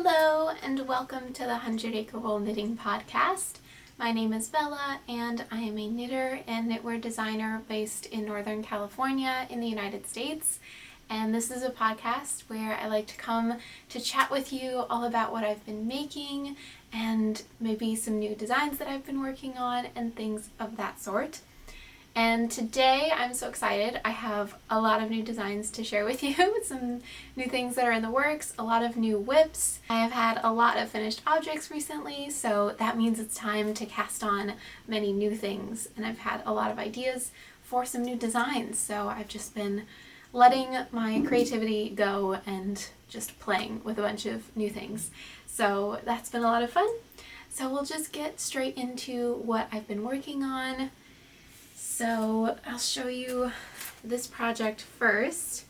Hello and welcome to the 100 Acre Wool Knitting Podcast. My name is Bella and I am a knitter and knitwear designer based in Northern California in the United States. And this is a podcast where I like to come to chat with you all about what I've been making and maybe some new designs that I've been working on and things of that sort. And today I'm so excited. I have a lot of new designs to share with you, some new things that are in the works, a lot of new whips. I have had a lot of finished objects recently, so that means it's time to cast on many new things. And I've had a lot of ideas for some new designs, so I've just been letting my creativity go and just playing with a bunch of new things. So that's been a lot of fun. So we'll just get straight into what I've been working on. So I'll show you this project first.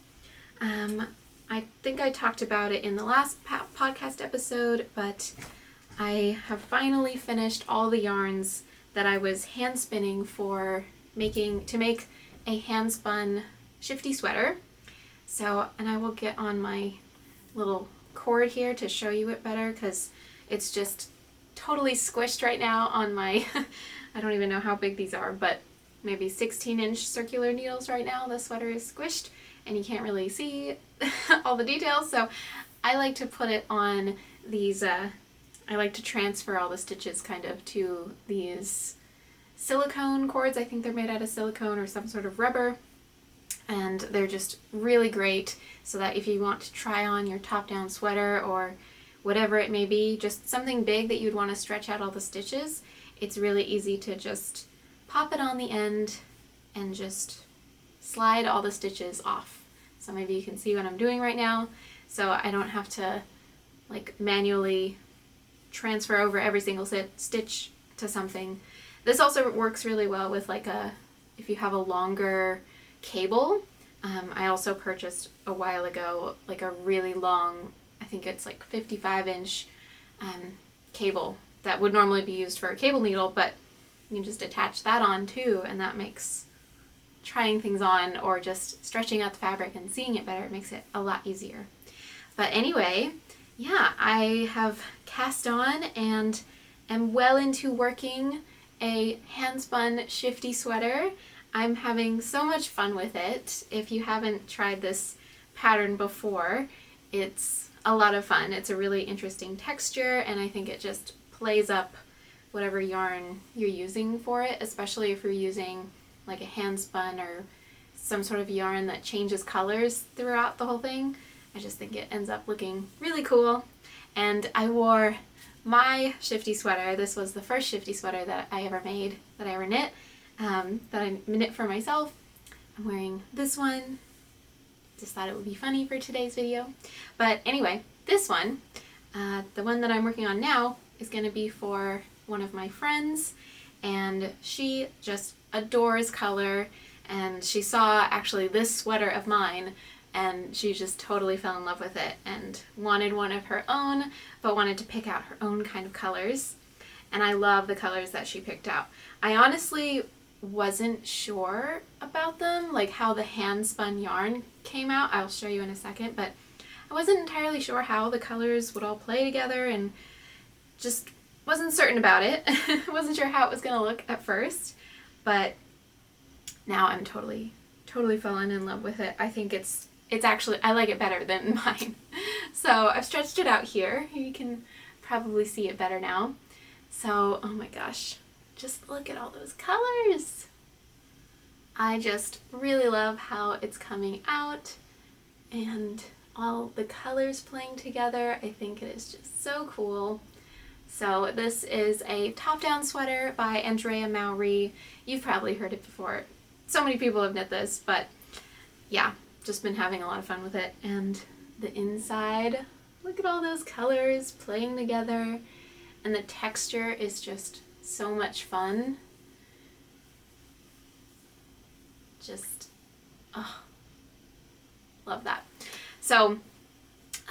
I think I talked about it in the last podcast episode, but I have finally finished all the yarns that I was hand spinning to make a hand spun Shifty Sweater. So, and I will get on my little cord here to show you it better because it's just totally squished right now on my, I don't even know how big these are, but maybe 16-inch circular needles right now. The sweater is squished and you can't really see all the details, so I like to put it on these, I like to transfer all the stitches kind of to these silicone cords. I think they're made out of silicone or some sort of rubber, and they're just really great so that if you want to try on your top-down sweater or whatever it may be, just something big that you'd want to stretch out all the stitches, it's really easy to just pop it on the end and just slide all the stitches off. So maybe you can see what I'm doing right now, so I don't have to like manually transfer over every single stitch to something. This also works really well with if you have a longer cable. I also purchased a while ago like a really long, I think it's like 55-inch cable that would normally be used for a cable needle, but you can just attach that on too, and that makes trying things on or just stretching out the fabric and seeing it better, it makes it a lot easier. But anyway, yeah, I have cast on and am well into working a hand-spun Shifty Sweater. I'm having so much fun with it. If you haven't tried this pattern before, it's a lot of fun. It's a really interesting texture, and I think it just plays up whatever yarn you're using for it, especially if you're using like a hand spun or some sort of yarn that changes colors throughout the whole thing. I just think it ends up looking really cool. And I wore my Shifty Sweater. This was the first Shifty Sweater that I ever made, that I ever knit, that I knit for myself. I'm wearing this one. Just thought it would be funny for today's video. But anyway, this one, the one that I'm working on now, is going to be for one of my friends, and she just adores color, and she saw actually this sweater of mine and she just totally fell in love with it and wanted one of her own, but wanted to pick out her own kind of colors. And I love the colors that she picked out. I honestly wasn't sure about them, like how the hand spun yarn came out. I'll show you in a second, but I wasn't entirely sure how the colors would all play together and just wasn't certain about it. Wasn't sure how it was going to look at first, but now I'm totally fallen in love with it. I think it's actually, I like it better than mine. So I've stretched it out here. You can probably see it better now. So, oh my gosh, just look at all those colors. I just really love how it's coming out and all the colors playing together. I think it is just so cool. So this is a top-down sweater by Andrea Mowry. You've probably heard it before. So many people have knit this, but yeah, just been having a lot of fun with it. And the inside, look at all those colors playing together, and the texture is just so much fun. Just, oh, love that. So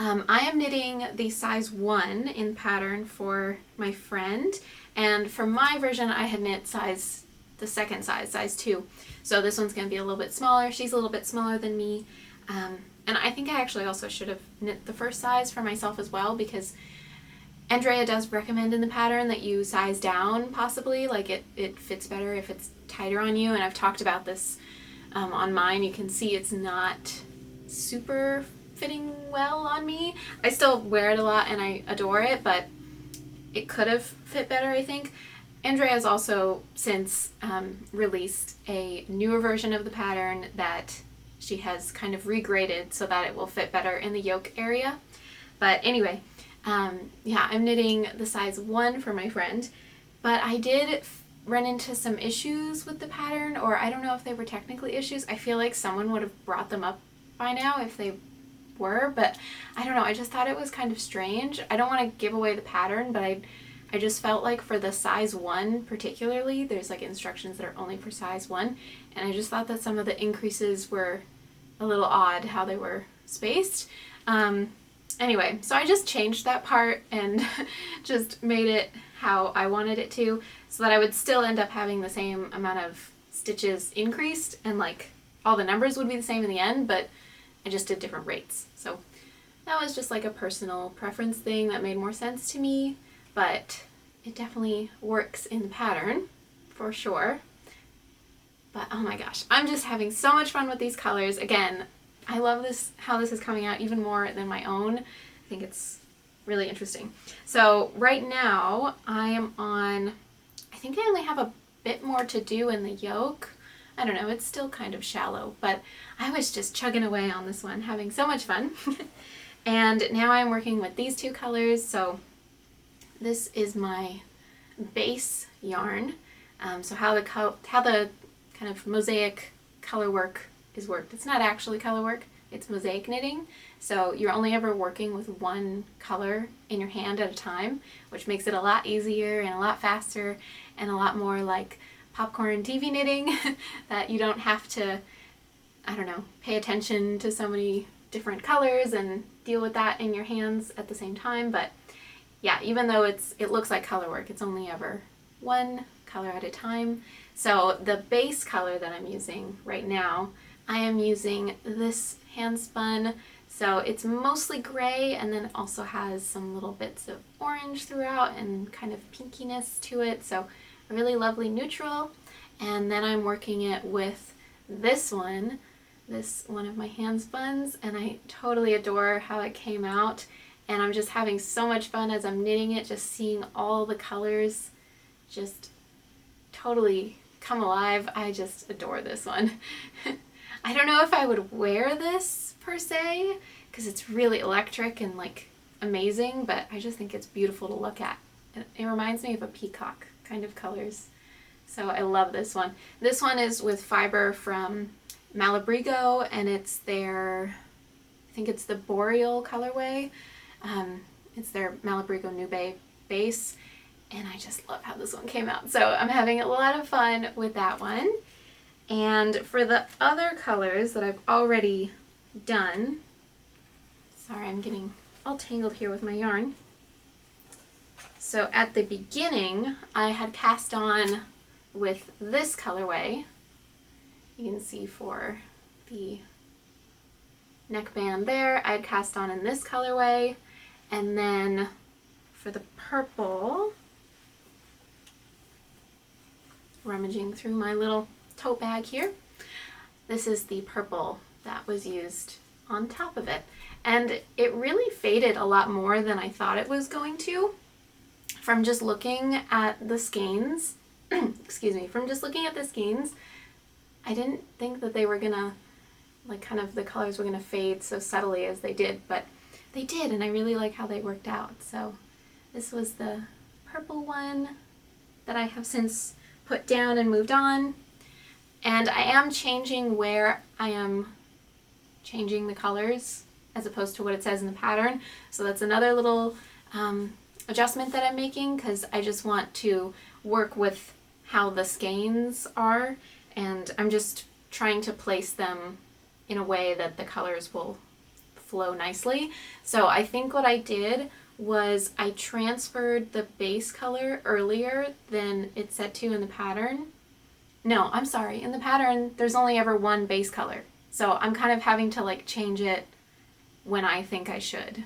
I am knitting the size 1 in pattern for my friend, and for my version I had knit the second size 2. So this one's going to be a little bit smaller. She's a little bit smaller than me, And I think I actually also should have knit the first size for myself as well, because Andrea does recommend in the pattern that you size down possibly, like it fits better if it's tighter on you. And I've talked about this on mine. You can see it's not super fitting well on me. I still wear it a lot and I adore it, but it could have fit better, I think. Andrea has also since released a newer version of the pattern that she has kind of regraded so that it will fit better in the yoke area. But anyway, yeah, I'm knitting the size 1 for my friend, but I did run into some issues with the pattern, or I don't know if they were technically issues. I feel like someone would have brought them up by now if they were, but I don't know. I just thought it was kind of strange. I don't want to give away the pattern, but I just felt like for the size 1 particularly, there's like instructions that are only for size 1, and I just thought that some of the increases were a little odd how they were spaced. Anyway, so I just changed that part and just made it how I wanted it to, so that I would still end up having the same amount of stitches increased, and like all the numbers would be the same in the end, but I just did different rates. So that was just like a personal preference thing that made more sense to me, but it definitely works in the pattern for sure. But oh my gosh, I'm just having so much fun with these colors. Again, I love this, how this is coming out even more than my own. I think it's really interesting. So right now I am on, I think I only have a bit more to do in the yoke. I don't know, it's still kind of shallow, but I was just chugging away on this one, having so much fun. And now I'm working with these 2 colors. So this is my base yarn. So how the kind of mosaic color work is worked. It's not actually color work, it's mosaic knitting. So you're only ever working with one color in your hand at a time, which makes it a lot easier and a lot faster and a lot more like popcorn TV knitting that you don't have to, I don't know, pay attention to so many different colors and deal with that in your hands at the same time. But yeah, even though it looks like color work, it's only ever one color at a time. So the base color that I'm using right now, I am using this Handspun. So it's mostly gray, and then it also has some little bits of orange throughout and kind of pinkiness to it. So a really lovely neutral. And then I'm working it with this one of my Handspuns, and I totally adore how it came out. And I'm just having so much fun as I'm knitting it, just seeing all the colors just totally come alive. I just adore this one. I don't know if I would wear this per se, because it's really electric and like amazing, but I just think it's beautiful to look at. It reminds me of a peacock kind of colors. So I love this one. This one is with fiber from Malabrigo, and it's their, I think it's the Boreal colorway. It's their Malabrigo Nube base, and I just love how this one came out. So I'm having a lot of fun with that one. And for the other colors that I've already done, sorry, I'm getting all tangled here with my yarn. So at the beginning, I had cast on with this colorway. You can see for the neckband there, I had cast on in this colorway. And then for the purple, rummaging through my little tote bag here, this is the purple that was used on top of it. And it really faded a lot more than I thought it was going to. From just looking at the skeins, excuse me, from just looking at the skeins, I didn't think that they were gonna, like kind of the colors were gonna fade so subtly as they did, but they did, and I really like how they worked out. So this was the purple one that I have since put down and moved on. And I am changing where I am changing the colors as opposed to what it says in the pattern. So that's another little adjustment that I'm making, because I just want to work with how the skeins are, and I'm just trying to place them in a way that the colors will flow nicely. So I think what I did was I transferred the base color earlier than it said to in the pattern. No, I'm sorry, in the pattern there's only ever one base color. So I'm kind of having to like change it when I think I should.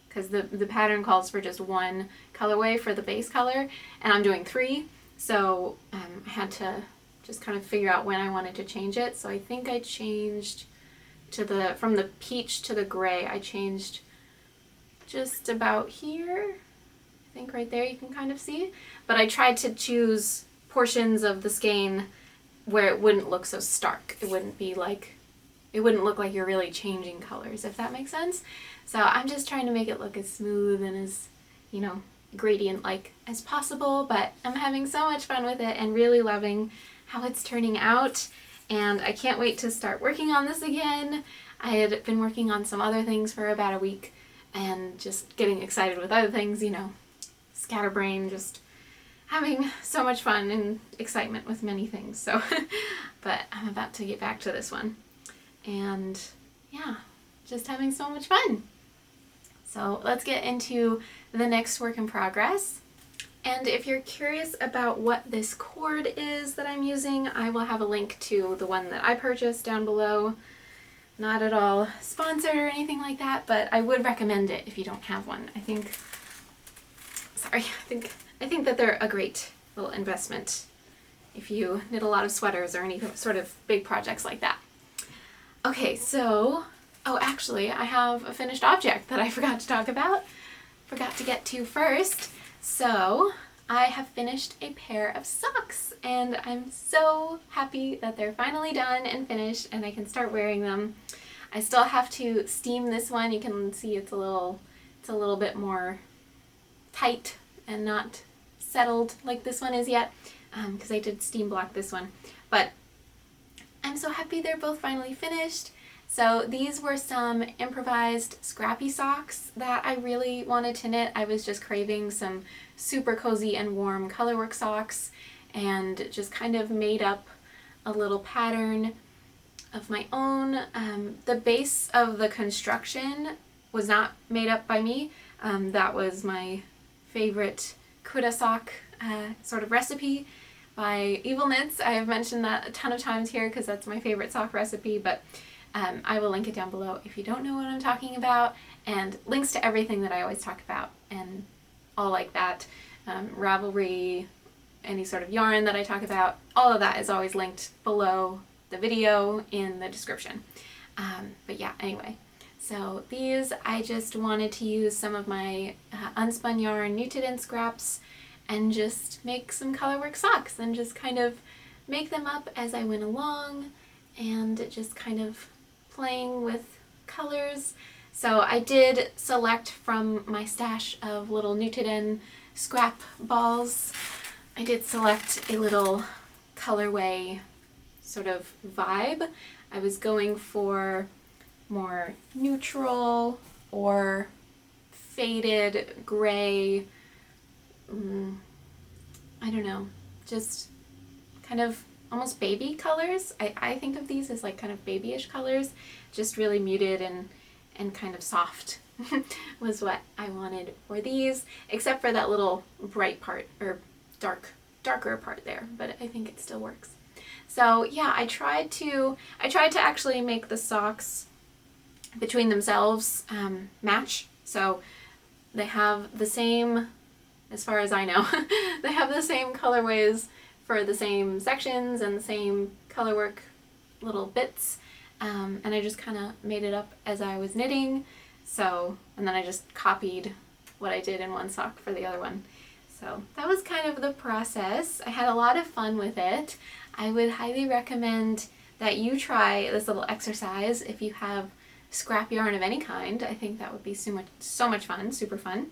Because the pattern calls for just one colorway for the base color, and I'm doing 3. So I had to just kind of figure out when I wanted to change it. So I think I changed from the peach to the gray, I changed just about here. I think right there you can kind of see. But I tried to choose portions of the skein where it wouldn't look so stark. It wouldn't look like you're really changing colors, if that makes sense. So I'm just trying to make it look as smooth and as, gradient-like as possible, but I'm having so much fun with it and really loving how it's turning out. And I can't wait to start working on this again. I had been working on some other things for about a week and just getting excited with other things, scatterbrain, just having so much fun and excitement with many things. So, but I'm about to get back to this one. And yeah, just having so much fun. So let's get into the next work in progress. And if you're curious about what this cord is that I'm using, I will have a link to the one that I purchased down below. Not at all sponsored or anything like that, but I would recommend it if you don't have one. I think that they're a great little investment if you knit a lot of sweaters or any sort of big projects like that. Okay, so, actually, I have a finished object that I forgot to get to first. So I have finished a pair of socks, and I'm so happy that they're finally done and finished and I can start wearing them. I still have to steam this one. You can see it's a little bit more tight and not settled like this one is yet, because I did steam block this one. But I'm so happy they're both finally finished. So these were some improvised scrappy socks that I really wanted to knit. I was just craving some super cozy and warm Colorwork socks and just kind of made up a little pattern of my own. The base of the construction was not made up by me. That was my favorite Kuda sock sort of recipe by Evil Knits. I have mentioned that a ton of times here because that's my favorite sock recipe, but I will link it down below if you don't know what I'm talking about, and links to everything that I always talk about and all like that. Ravelry, any sort of yarn that I talk about, all of that is always linked below the video in the description. But yeah, anyway. So these, I just wanted to use some of my unspun yarn knitted in scraps and just make some Colorwork socks and just kind of make them up as I went along and just kind of playing with colors. So I did select from my stash of little knitted in scrap balls. I did select a little colorway sort of vibe. I was going for more neutral or faded gray, I don't know, just kind of almost baby colors. I think of these as like kind of babyish colors, just really muted and kind of soft was what I wanted for these, except for that little bright part or darker part there, but I think it still works. So yeah, I tried to actually make the socks between themselves match. So they have the same, as far as I know, they have the same colorways for the same sections and the same Colorwork little bits. And I just kind of made it up as I was knitting. So, and then I just copied what I did in one sock for the other one. So that was kind of the process. I had a lot of fun with it. I would highly recommend that you try this little exercise if you have scrap yarn of any kind. I think that would be so much fun, super fun.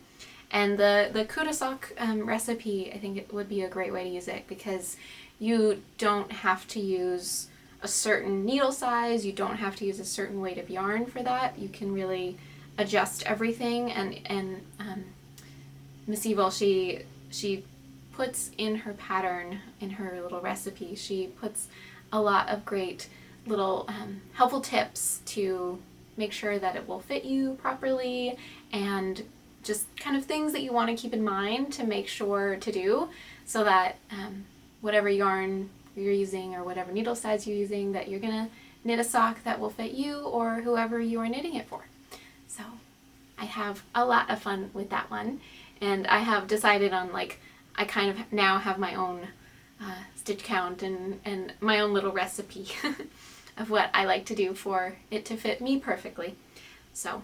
And the Kuda sock recipe, I think it would be a great way to use it because you don't have to use a certain needle size, you don't have to use a certain weight of yarn for that. You can really adjust everything, and Miss Evil, she puts in her pattern, in her little recipe, she puts a lot of great little helpful tips to make sure that it will fit you properly, and just kind of things that you want to keep in mind to make sure to do so that whatever yarn you're using or whatever needle size you're using, that you're gonna knit a sock that will fit you or whoever you are knitting it for. So I have a lot of fun with that one, and I have decided on, like, I kind of now have my own stitch count and my own little recipe of what I like to do for it to fit me perfectly. So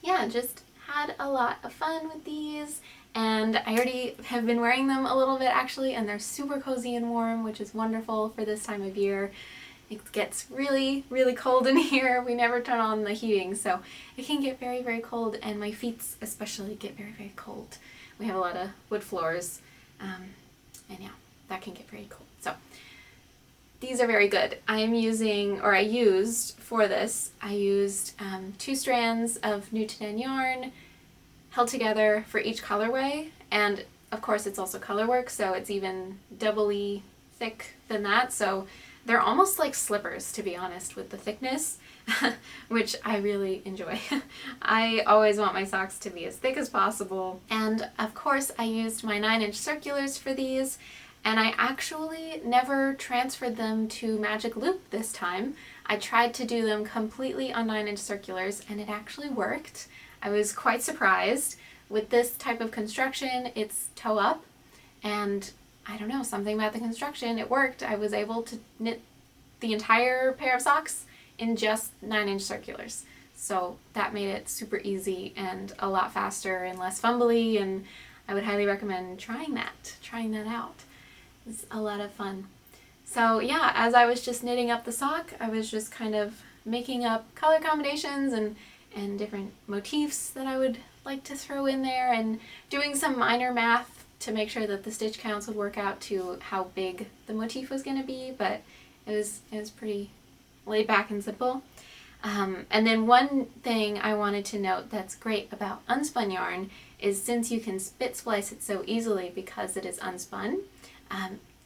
yeah, just had a lot of fun with these, and I already have been wearing them a little bit actually, and they're super cozy and warm, which is wonderful for this time of year. It gets really, really cold in here. We never turn on the heating, so it can get very, very cold, and my feet especially get very, very cold. We have a lot of wood floors, and yeah, that can get very cold. So these are very good. I used for this, I used 2 strands of new to den yarn held together for each colorway, and of course it's also Colorwork, so it's even doubly thick than that, so they're almost like slippers, to be honest, with the thickness, which I really enjoy. I always want my socks to be as thick as possible, and of course I used my 9-inch circulars for these, and I actually never transferred them to Magic Loop this time. I tried to do them completely on 9-inch circulars, and it actually worked. I was quite surprised. With this type of construction, it's toe up, and I don't know, something about the construction, it worked. I was able to knit the entire pair of socks in just 9-inch circulars. So that made it super easy and a lot faster and less fumbly, and I would highly recommend trying that out. It's a lot of fun. So yeah, as I was just knitting up the sock, I was just kind of making up color combinations and different motifs that I would like to throw in there, and doing some minor math to make sure that the stitch counts would work out to how big the motif was going to be, but it was pretty laid back and simple. And then one thing I wanted to note that's great about unspun yarn is, since you can spit splice it so easily because it is unspun,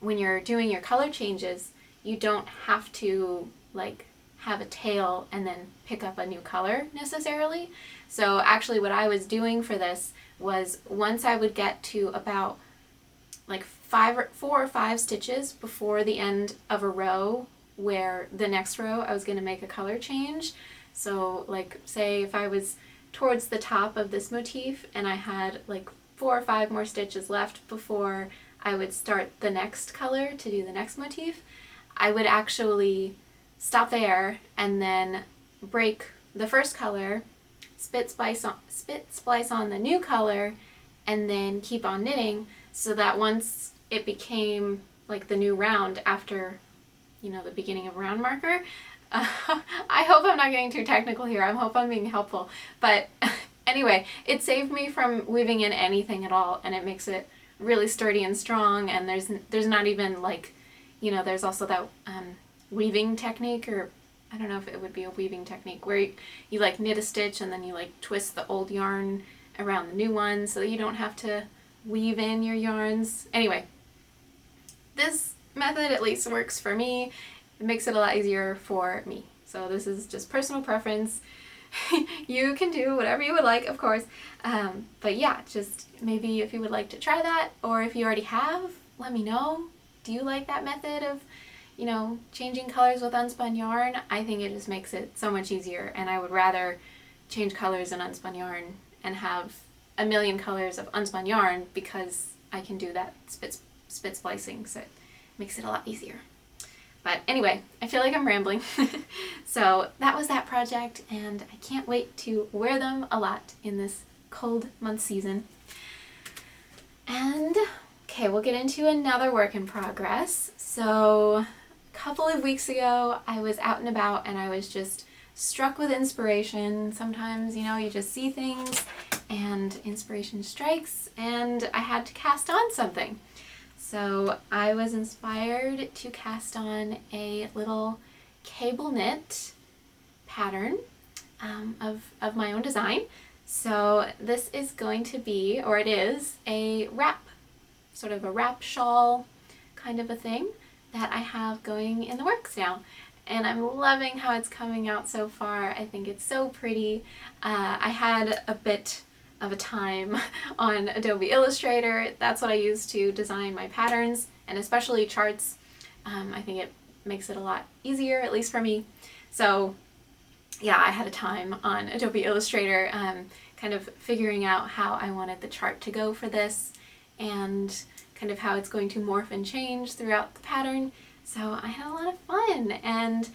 when you're doing your color changes, you don't have to like have a tail and then pick up a new color necessarily. So actually what I was doing for this was, once I would get to about like 4 or 5 stitches before the end of a row where the next row I was going to make a color change. So like, say if I was towards the top of this motif and I had like 4 or 5 more stitches left before I would start the next color to do the next motif, I would actually stop there and then break the first color, spit splice on the new color, and then keep on knitting, so that once it became like the new round after, you know, the beginning of round marker. I hope I'm not getting too technical here. I hope I'm being helpful. But anyway, it saved me from weaving in anything at all, and it makes it really sturdy and strong, and there's not even like, you know, there's also that weaving technique, or I don't know if it would be a weaving technique, where you like knit a stitch and then you like twist the old yarn around the new one so that you don't have to weave in your yarns. Anyway, this method at least works for me. It makes it a lot easier for me. So this is just personal preference. You can do whatever you would like, of course. But yeah, just maybe if you would like to try that, or if you already have, let me know. Do you like that method of, you know, changing colors with unspun yarn? I think it just makes it so much easier, and I would rather change colors in unspun yarn and have a million colors of unspun yarn, because I can do that spit splicing, so it makes it a lot easier. But anyway, I feel like I'm rambling. So that was that project, and I can't wait to wear them a lot in this cold month season. And okay, we'll get into another work in progress. So a couple of weeks ago, I was out and about, and I was just struck with inspiration. Sometimes, you know, you just see things and inspiration strikes, and I had to cast on something. So I was inspired to cast on a little cable knit pattern of my own design. So this is going to be, or it is, a wrap, sort of a wrap shawl kind of a thing that I have going in the works now. And I'm loving how it's coming out so far. I think it's so pretty. I had a bit of a time on Adobe Illustrator. That's what I use to design my patterns, and especially charts. I think it makes it a lot easier, at least for me. So yeah, I had a time on Adobe Illustrator kind of figuring out how I wanted the chart to go for this and kind of how it's going to morph and change throughout the pattern. So I had a lot of fun, and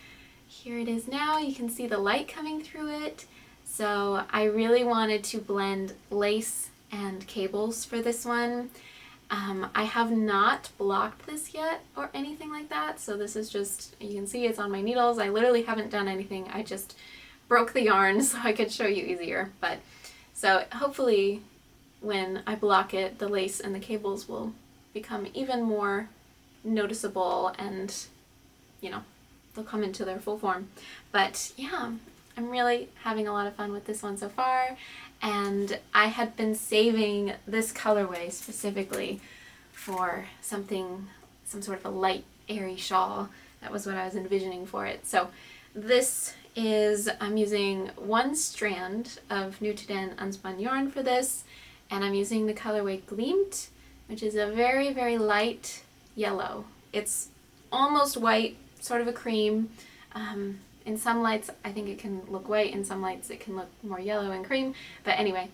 here it is now. You can see the light coming through it. So I really wanted to blend lace and cables for this one. I have not blocked this yet or anything like that, so this is just, you can see it's on my needles. I literally haven't done anything. I just broke the yarn so I could show you easier. But so hopefully when I block it, the lace and the cables will become even more noticeable, and you know, they'll come into their full form. But yeah, I'm really having a lot of fun with this one so far, and I had been saving this colorway specifically for some sort of a light, airy shawl. That was what I was envisioning for it. So this is, I'm using 1 strand of Newtoden unspun yarn for this, and I'm using the colorway Gleamed, which is a very, very light yellow. It's almost white, sort of a cream. In some lights I think it can look white, in some lights it can look more yellow and cream, but anyway,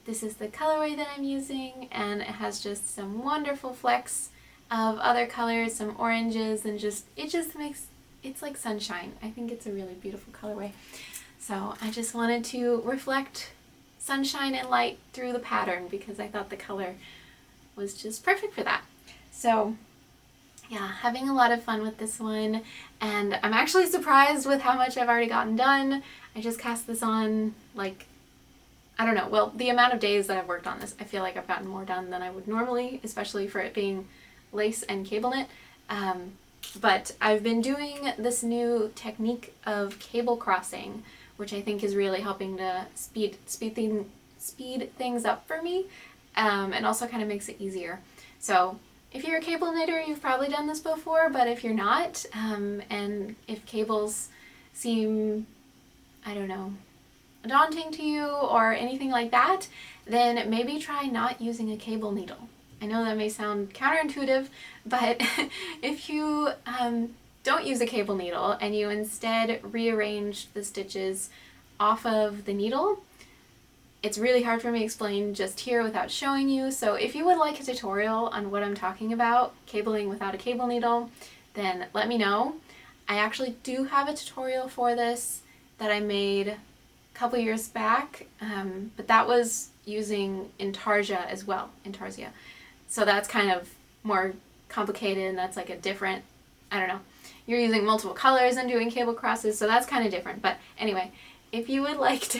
this is the colorway that I'm using, and it has just some wonderful flecks of other colors, some oranges, and it's like sunshine. I think it's a really beautiful colorway. So I just wanted to reflect sunshine and light through the pattern because I thought the color was just perfect for that. So yeah, having a lot of fun with this one, and I'm actually surprised with how much I've already gotten done. I just cast this on, like, I don't know, well, the amount of days that I've worked on this, I feel like I've gotten more done than I would normally, especially for it being lace and cable knit. But I've been doing this new technique of cable crossing, which I think is really helping to speed things up for me, and also kind of makes it easier. So if you're a cable knitter, you've probably done this before, but if you're not, and if cables seem, I don't know, daunting to you or anything like that, then maybe try not using a cable needle. I know that may sound counterintuitive, but if you don't use a cable needle and you instead rearrange the stitches off of the needle, it's really hard for me to explain just here without showing you. So if you would like a tutorial on what I'm talking about, cabling without a cable needle, then let me know. I actually do have a tutorial for this that I made a couple years back, but that was using intarsia as well, intarsia. So that's kind of more complicated, and that's like a different, I don't know, you're using multiple colors and doing cable crosses, so that's kind of different. But anyway, if you would like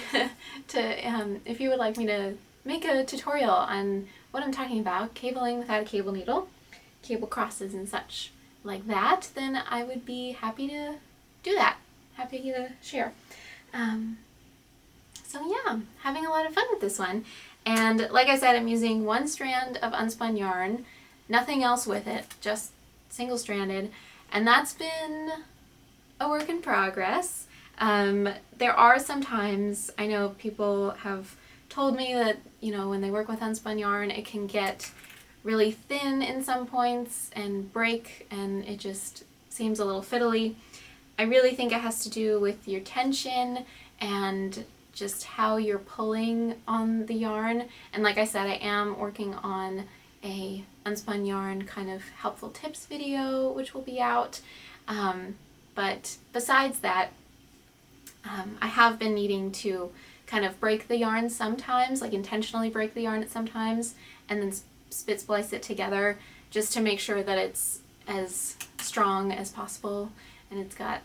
if you would like me to make a tutorial on what I'm talking about, cabling without a cable needle, cable crosses and such like that, then I would be happy to do that. Happy to share. So yeah, having a lot of fun with this one. And like I said, I'm using 1 strand of unspun yarn, nothing else with it, just single-stranded, and that's been a work in progress. There are some times, I know people have told me that, you know, when they work with unspun yarn, it can get really thin in some points and break, and it just seems a little fiddly. I really think it has to do with your tension and just how you're pulling on the yarn. And like I said, I am working on a unspun yarn kind of helpful tips video, which will be out. But besides that, I have been needing to kind of break the yarn sometimes, like intentionally break the yarn at sometimes, and then spit splice it together just to make sure that it's as strong as possible, and it's got,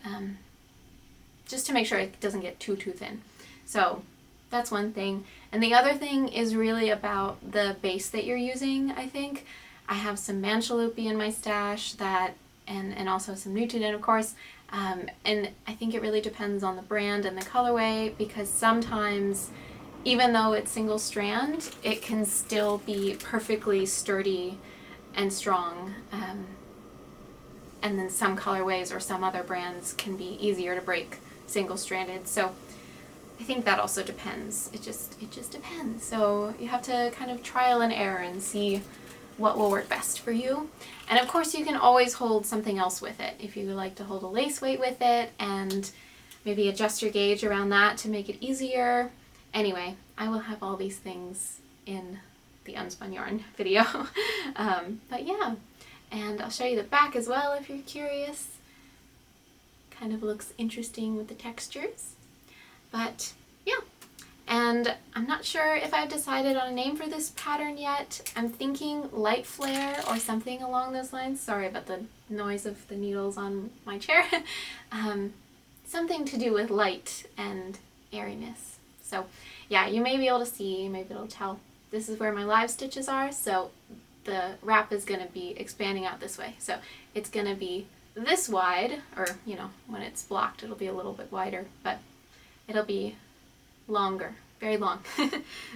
just to make sure it doesn't get too thin. So that's one thing. And the other thing is really about the base that you're using, I think. I have some Manchalupi in my stash that, and also some Newtoden, of course. And I think it really depends on the brand and the colorway, because sometimes, even though it's single strand, it can still be perfectly sturdy and strong. And then some colorways or some other brands can be easier to break single-stranded. So I think that also depends. It just depends. So you have to kind of trial and error and see what will work best for you. And of course you can always hold something else with it. If you would like to hold a lace weight with it, and maybe adjust your gauge around that to make it easier. Anyway, I will have all these things in the unspun yarn video. But yeah, and I'll show you the back as well if you're curious. Kind of looks interesting with the textures. But yeah, and I'm not sure if I've decided on a name for this pattern yet. I'm thinking light flare or something along those lines. Sorry about the noise of the needles on my chair. Something to do with light and airiness. So yeah, you may be able to see, you may be able to tell. This is where my live stitches are, so the wrap is going to be expanding out this way. So it's going to be this wide, or you know, when it's blocked it'll be a little bit wider, but it'll be longer, very long.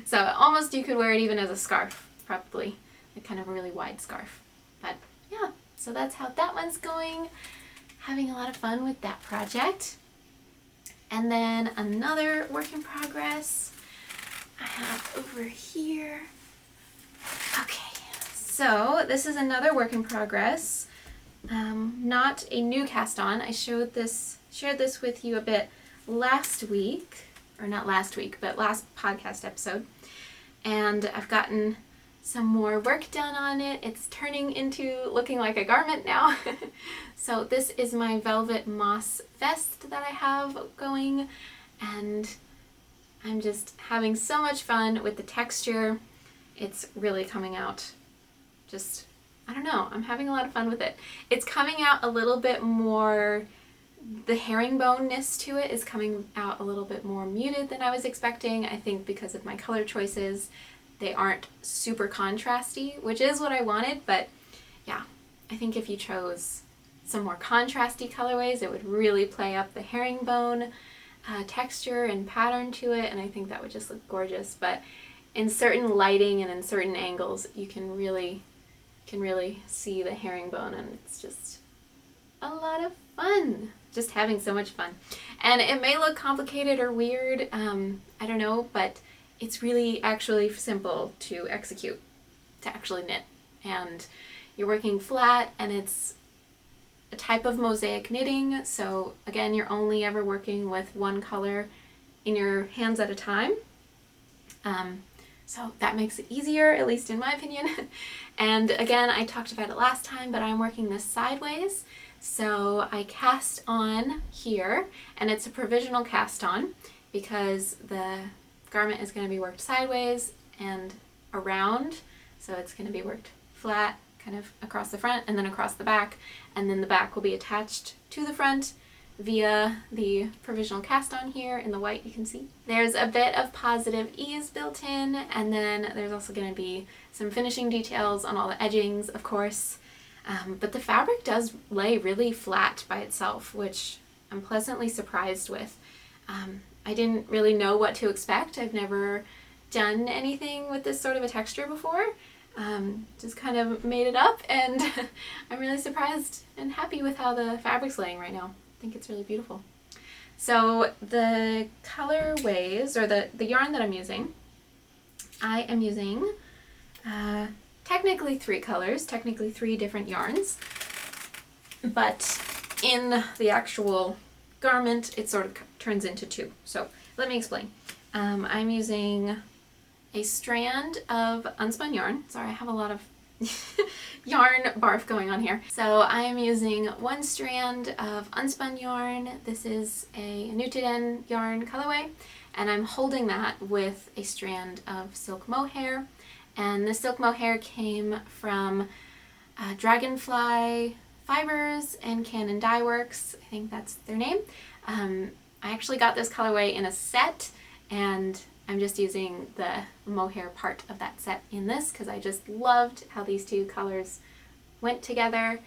So almost you could wear it even as a scarf, probably, a kind of a really wide scarf. But yeah, so that's how that one's going. Having a lot of fun with that project. And then another work in progress I have over here. Okay, so this is another work in progress. Not a new cast on. I shared this with you a bit last week, or not last week, but last podcast episode. And I've gotten some more work done on it. It's turning into looking like a garment now. So this is my velvet moss vest that I have going, and I'm just having so much fun with the texture. It's really coming out just, I don't know, I'm having a lot of fun with it. It's coming out a little bit more, the herringbone-ness to it is coming out a little bit more muted than I was expecting. I think because of my color choices. They aren't super contrasty, which is what I wanted, but yeah, I think if you chose some more contrasty colorways, it would really play up the herringbone texture and pattern to it, and I think that would just look gorgeous. But in certain lighting and in certain angles, you can really see the herringbone, and it's just a lot of fun. Just having so much fun. And it may look complicated or weird, I don't know, but it's really actually simple to execute, to actually knit. And you're working flat, and it's a type of mosaic knitting, so again, you're only ever working with one color in your hands at a time. So that makes it easier, at least in my opinion. And again, I talked about it last time, but I'm working this sideways. So I cast on here, and it's a provisional cast on because the garment is going to be worked sideways and around, so it's going to be worked flat kind of across the front and then across the back, and then the back will be attached to the front via the provisional cast on here in the white. You can see there's a bit of positive ease built in, and then there's also going to be some finishing details on all the edgings, of course, but the fabric does lay really flat by itself, which I'm pleasantly surprised with. I didn't really know what to expect. I've never done anything with this sort of a texture before. Just kind of made it up, and I'm really surprised and happy with how the fabric's laying right now. I think it's really beautiful. So the colorways, or the yarn that I'm using, I am using technically 3 colors, technically 3 different yarns, but in the actual garment it sort of turns into 2. So let me explain. I'm using a strand of unspun yarn. Sorry, I have a lot of yarn barf going on here. So I am using 1 strand of unspun yarn. This is a Newton yarn colorway, and I'm holding that with a strand of silk mohair. And the silk mohair came from Dragonfly Fibers and Cannon Dye Works. I think that's their name. I actually got this colorway in a set, and I'm just using the mohair part of that set in this because I just loved how these 2 colors went together.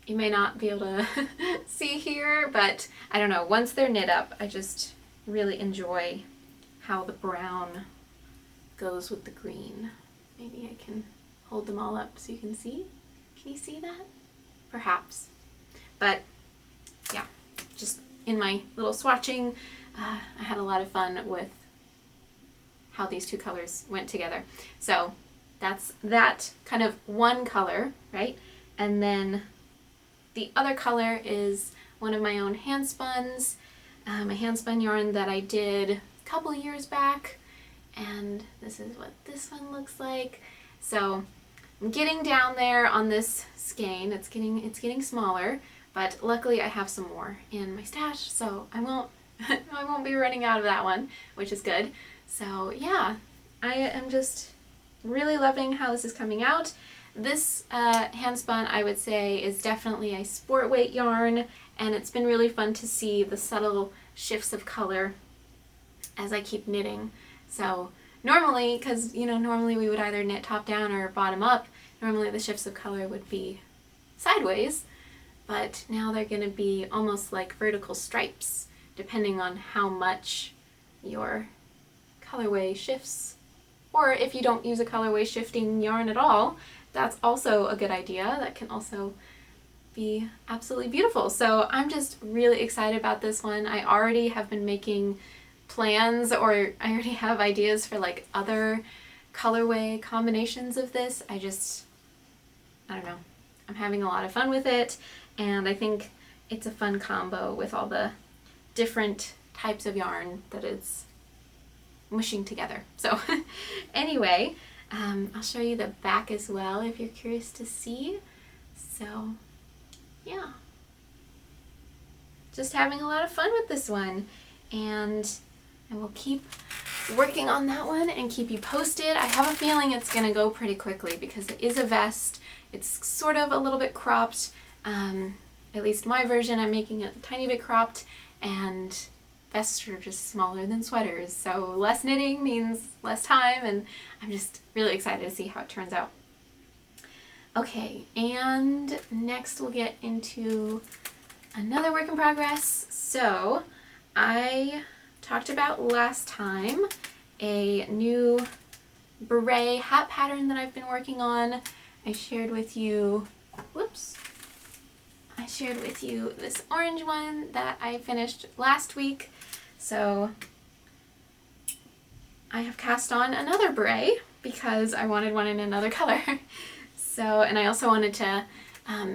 You may not be able to see here, but I don't know, once they're knit up, I just really enjoy how the brown goes with the green. Maybe I can hold them all up so you can see. Can you see that? Perhaps. But yeah, just in my little swatching, I had a lot of fun with how these 2 colors went together. So that's that kind of one color, right? And then the other color is one of my own hand spuns. a handspun yarn that I did a couple years back, and this is what this one looks like. So I'm getting down there on this skein. It's getting smaller, but luckily I have some more in my stash, so I won't I won't be running out of that one, which is good. So yeah, I am just really loving how this is coming out. This handspun, I would say, is definitely a sport weight yarn, and it's been really fun to see the subtle shifts of color as I keep knitting. So normally, because normally we would either knit top down or bottom up, normally the shifts of color would be sideways, but now they're going to be almost like vertical stripes, depending on how much your colorway shifts. Or if you don't use a colorway shifting yarn at all, that's also a good idea. That can also be absolutely beautiful. So I'm just really excited about this one. I already have been making plans, or I already have ideas for like other colorway combinations of this. I don't know. I'm having a lot of fun with it, and I think it's a fun combo with all the different types of yarn that it's mushing together. So anyway, I'll show you the back as well if you're curious to see. So yeah, just having a lot of fun with this one, and I will keep working on that one and keep you posted. I have a feeling it's gonna go pretty quickly because it is a vest. It's sort of a little bit cropped. At least my version, I'm making it a tiny bit cropped, and vests are just smaller than sweaters, so less knitting means less time, and I'm just really excited to see how it turns out. Okay, and next we'll get into another work in progress. So I talked about last time a new beret hat pattern that I've been working on. I shared with you this orange one that I finished last week. So I have cast on another beret because I wanted one in another color. So, and I also wanted to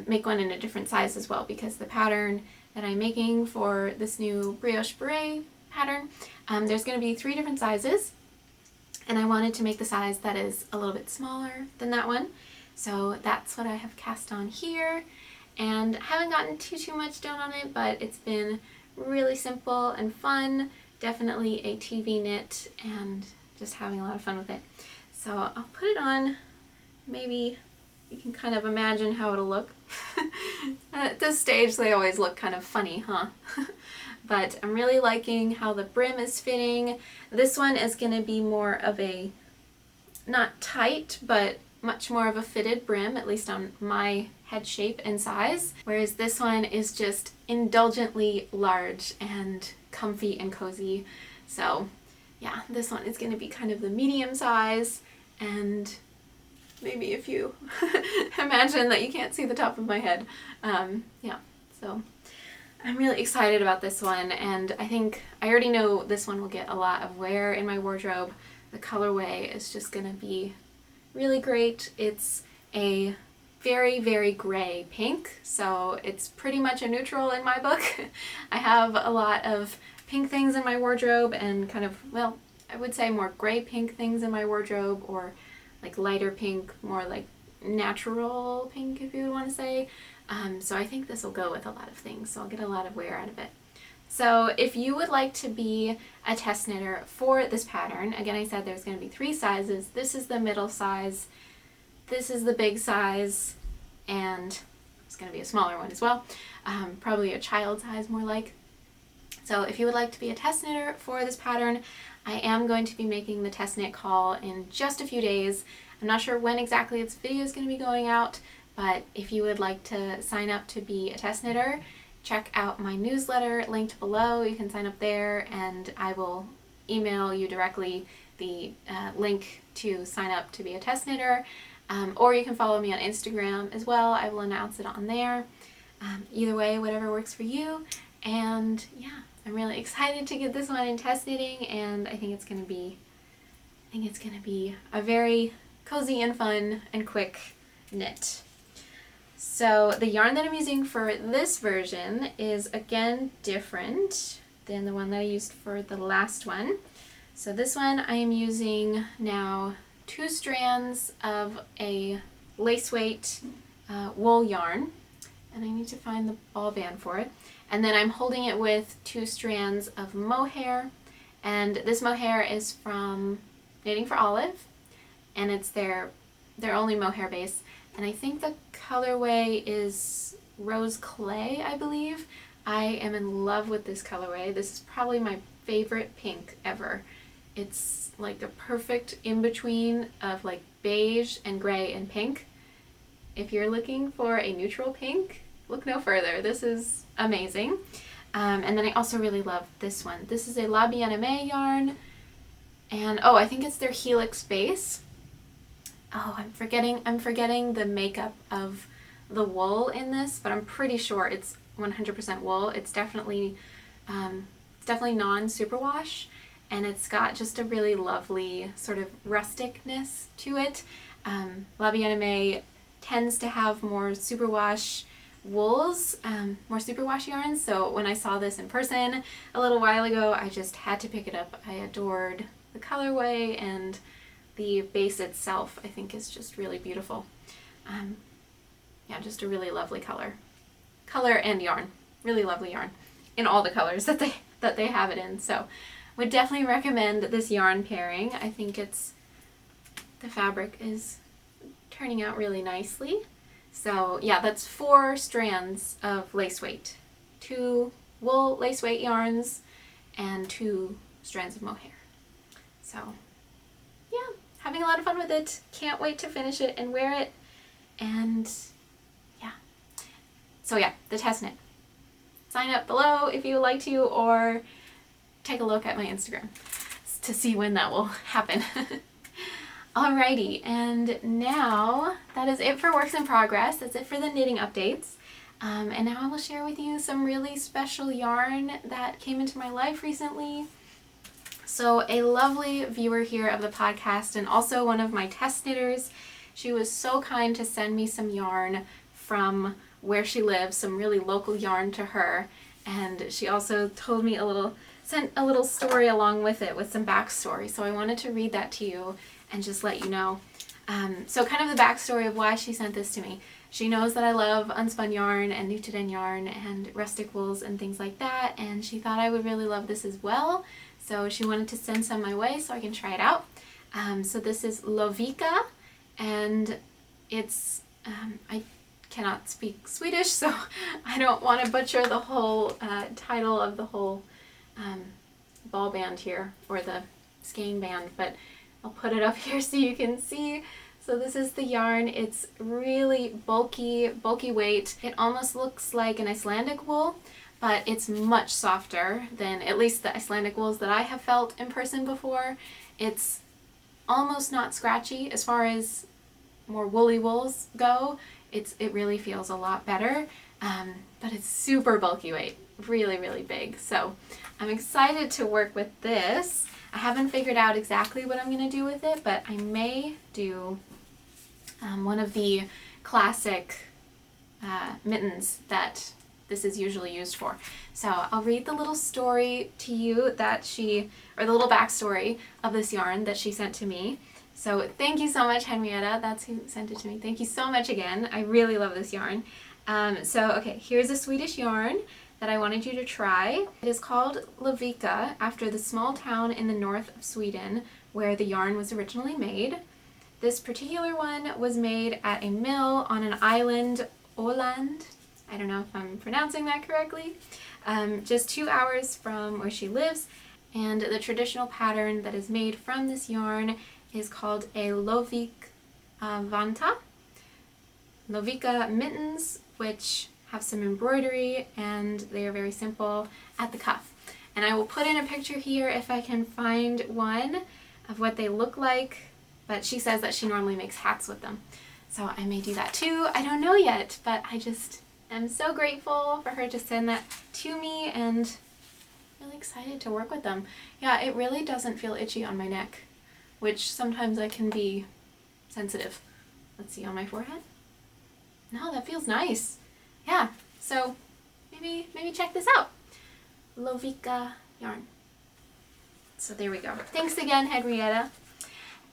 make one in a different size as well, because the pattern that I'm making for this new Brioche beret pattern, there's going to be 3 different sizes, and I wanted to make the size that is a little bit smaller than that one. So that's what I have cast on here, and I haven't gotten too much done on it, but it's been really simple and fun. Definitely a TV knit, and just having a lot of fun with it. So I'll put it on. Maybe you can kind of imagine how it'll look. At this stage they always look kind of funny, huh? But I'm really liking how the brim is fitting. This one is going to be more of a, not tight, but much more of a fitted brim, at least on my head shape and size, whereas this one is just indulgently large and comfy and cozy. So yeah, this one is going to be kind of the medium size, and maybe if you imagine that you can't see the top of my head. Yeah, so I'm really excited about this one, and I think I already know this one will get a lot of wear in my wardrobe. The colorway is just going to be really great. It's a very, very gray pink, so it's pretty much a neutral in my book. I have a lot of pink things in my wardrobe, and kind of, well, I would say more gray pink things in my wardrobe, or like lighter pink, more like natural pink, if you would want to say. So I think this will go with a lot of things, so I'll get a lot of wear out of it. So if you would like to be a test knitter for this pattern, again, I said there's going to be 3 sizes. This is the middle size, this is the big size, and it's going to be a smaller one as well, probably a child size more like. So if you would like to be a test knitter for this pattern, I am going to be making the test knit call in just a few days. I'm not sure when exactly this video is going to be going out, but if you would like to sign up to be a test knitter, check out my newsletter linked below. You can sign up there, and I will email you directly the link to sign up to be a test knitter, or you can follow me on Instagram as well. I will announce it on there. Either way, whatever works for you. And yeah, I'm really excited to get this one in test knitting, and I think it's gonna be a very cozy and fun and quick knit. So the yarn that I'm using for this version is again different. than the one that I used for the last one. So this one I am using now 2 strands of a lace weight wool yarn, and I need to find the ball band for it. And then I'm holding it with 2 strands of mohair, and this mohair is from Knitting for Olive, and it's their only mohair base. And I think the colorway is Rose Clay, I believe. I am in love with this colorway. This is probably my favorite pink ever. It's like the perfect in-between of like beige and gray and pink. If you're looking for a neutral pink, look no further. This is amazing. And then I also really love this one. This is a La Bien-Aimée yarn, and oh, I think it's their Helix base. Oh, I'm forgetting the makeup of the wool in this, but I'm pretty sure it's 100% wool. It's definitely non-superwash, and it's got just a really lovely sort of rusticness to it. La Bien-Aimée tends to have more superwash wools, more superwash yarns, so when I saw this in person a little while ago, I just had to pick it up. I adored the colorway, and the base itself I think is just really beautiful. Yeah, just a really lovely color and yarn. Really lovely yarn in all the colors that they have it in. So would definitely recommend this yarn pairing. I think the fabric is turning out really nicely. So yeah, that's 4 strands of lace weight, 2 wool lace weight yarns, and 2 strands of mohair. So yeah, having a lot of fun with it. Can't wait to finish it and wear it. And yeah. So yeah, the test knit. Sign up below if you would like to, or take a look at my Instagram to see when that will happen. Alrighty, and now that is it for works in progress. That's it for the knitting updates. And now I will share with you some really special yarn that came into my life recently. So a lovely viewer here of the podcast, and also one of my test knitters, she was so kind to send me some yarn from where she lives, some really local yarn to her, and she also told me sent a little story along with it with some backstory. So I wanted to read that to you and just let you know. So kind of the backstory of why she sent this to me. She knows that I love unspun yarn and knitted in yarn and rustic wools and things like that, and she thought I would really love this as well. So she wanted to send some my way so I can try it out. So this is Lovikka, and it's, I cannot speak Swedish, so I don't want to butcher the whole title of the whole ball band here, or the skein band, but I'll put it up here so you can see. So this is the yarn. It's really bulky weight. It almost looks like an Icelandic wool, but it's much softer than at least the Icelandic wools that I have felt in person before. It's almost not scratchy as far as more woolly wools go. It really feels a lot better, but it's super bulky weight, really big. So I'm excited to work with this. I haven't figured out exactly what I'm going to do with it, but I may do one of the classic mittens that this is usually used for. So I'll read the little story to you or the little backstory of this yarn that she sent to me. So thank you so much, Henrietta. That's who sent it to me. Thank you so much again. I really love this yarn. Okay, here's a Swedish yarn that I wanted you to try. It is called Lovikka, after the small town in the north of Sweden where the yarn was originally made. This particular one was made at a mill on an island, Åland. I don't know if I'm pronouncing that correctly. Just 2 hours from where she lives, and the traditional pattern that is made from this yarn is called a Lovikka Lovikka mittens, which have some embroidery, and they are very simple at the cuff. And I will put in a picture here if I can find one of what they look like, but she says that she normally makes hats with them. So I may do that too. I don't know yet, but I just am so grateful for her to send that to me, and really excited to work with them. Yeah, it really doesn't feel itchy on my neck, which sometimes I can be sensitive. Let's see, on my forehead. No, that feels nice. Yeah, so maybe check this out. Lovica yarn. So there we go. Thanks again, Henrietta.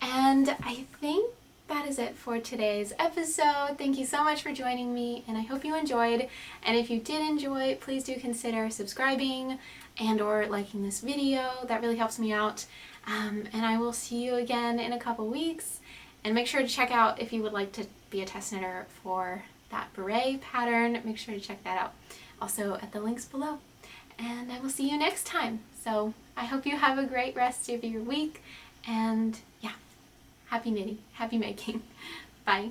And I think that is it for today's episode. Thank you so much for joining me, and I hope you enjoyed. And if you did enjoy, please do consider subscribing and or liking this video. That really helps me out. And I will see you again in a couple weeks. And make sure to check out if you would like to be a test knitter for that beret pattern. Make sure to check that out also at the links below. And I will see you next time. So I hope you have a great rest of your week, and yeah, happy knitting, happy making. Bye.